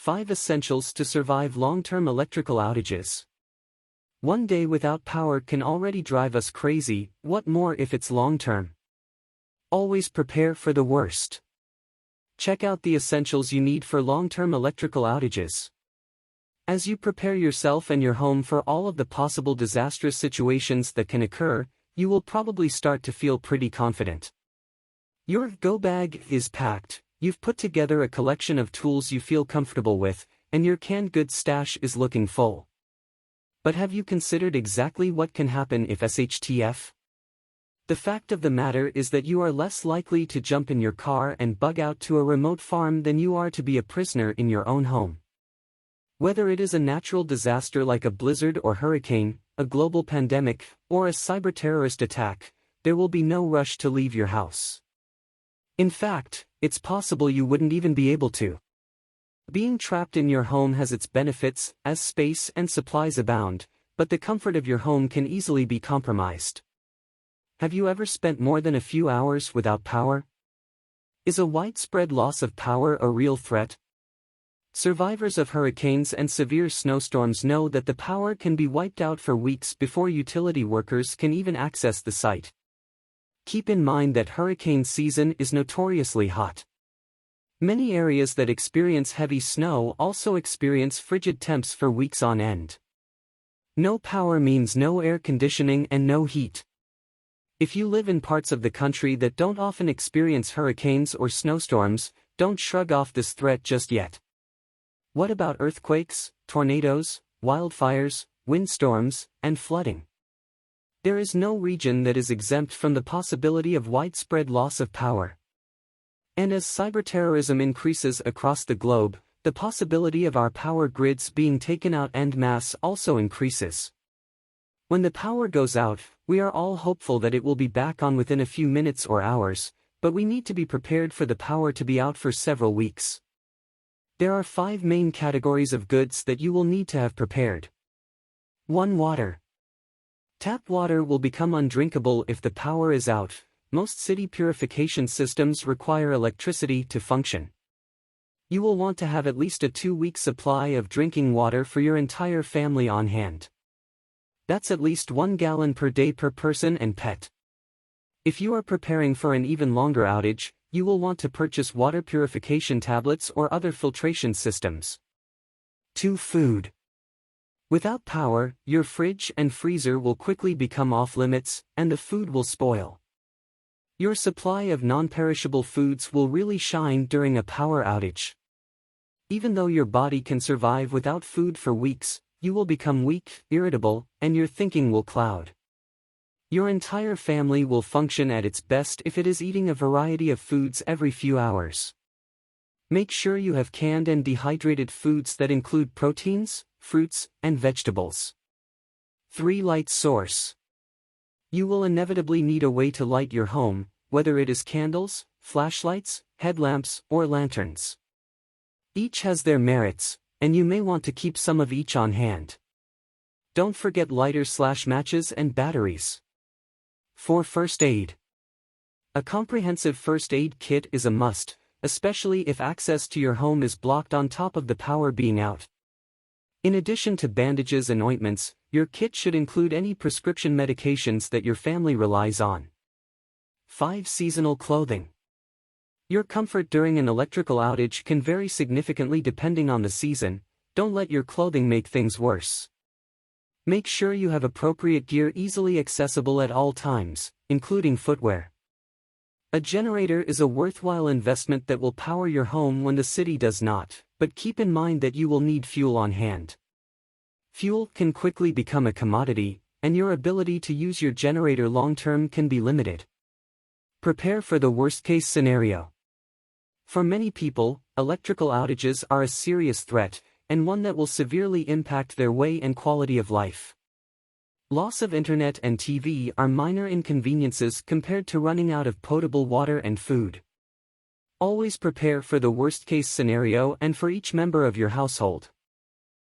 5 Essentials to survive long-term electrical outages. One day without power can already drive us crazy, what more if it's long-term? Always prepare for the worst. Check out the essentials you need for long-term electrical outages. As you prepare yourself and your home for all of the possible disastrous situations that can occur, you will probably start to feel pretty confident. Your go bag is packed, you've put together a collection of tools you feel comfortable with, and your canned goods stash is looking full. But have you considered exactly what can happen if SHTF? The fact of the matter is that you are less likely to jump in your car and bug out to a remote farm than you are to be a prisoner in your own home. Whether it is a natural disaster like a blizzard or hurricane, a global pandemic, or a cyber-terrorist attack, there will be no rush to leave your house. In fact, it's possible you wouldn't even be able to. Being trapped in your home has its benefits, as space and supplies abound, but the comfort of your home can easily be compromised. Have you ever spent more than a few hours without power? Is a widespread loss of power a real threat? Survivors of hurricanes and severe snowstorms know that the power can be wiped out for weeks before utility workers can even access the site. Keep in mind that hurricane season is notoriously hot. Many areas that experience heavy snow also experience frigid temps for weeks on end. No power means no air conditioning and no heat. If you live in parts of the country that don't often experience hurricanes or snowstorms, don't shrug off this threat just yet. What about earthquakes, tornadoes, wildfires, windstorms, and flooding? There is no region that is exempt from the possibility of widespread loss of power. And as cyber-terrorism increases across the globe, the possibility of our power grids being taken out en masse also increases. When the power goes out, we are all hopeful that it will be back on within a few minutes or hours, but we need to be prepared for the power to be out for several weeks. There are 5 main categories of goods that you will need to have prepared. 1. Water. Tap water will become undrinkable if the power is out. Most city purification systems require electricity to function. You will want to have at least a 2-week supply of drinking water for your entire family on hand. That's at least 1 gallon per day per person and pet. If you are preparing for an even longer outage, you will want to purchase water purification tablets or other filtration systems. 2. Food. Without power, your fridge and freezer will quickly become off-limits, and the food will spoil. Your supply of non-perishable foods will really shine during a power outage. Even though your body can survive without food for weeks, you will become weak, irritable, and your thinking will cloud. Your entire family will function at its best if it is eating a variety of foods every few hours. Make sure you have canned and dehydrated foods that include proteins, fruits, and vegetables. 3. Light source. You will inevitably need a way to light your home, whether it is candles, flashlights, headlamps, or lanterns. Each has their merits, and you may want to keep some of each on hand. Don't forget lighters/matches and batteries. 4. First aid. A comprehensive first aid kit is a must, especially if access to your home is blocked on top of the power being out. In addition to bandages and ointments, your kit should include any prescription medications that your family relies on. 5. Seasonal clothing. Your comfort during an electrical outage can vary significantly depending on the season. Don't let your clothing make things worse. Make sure you have appropriate gear easily accessible at all times, including footwear. A generator is a worthwhile investment that will power your home when the city does not, but keep in mind that you will need fuel on hand. Fuel can quickly become a commodity, and your ability to use your generator long-term can be limited. Prepare for the worst-case scenario. For many people, electrical outages are a serious threat, and one that will severely impact their way and quality of life. Loss of internet and TV are minor inconveniences compared to running out of potable water and food. Always prepare for the worst-case scenario and for each member of your household.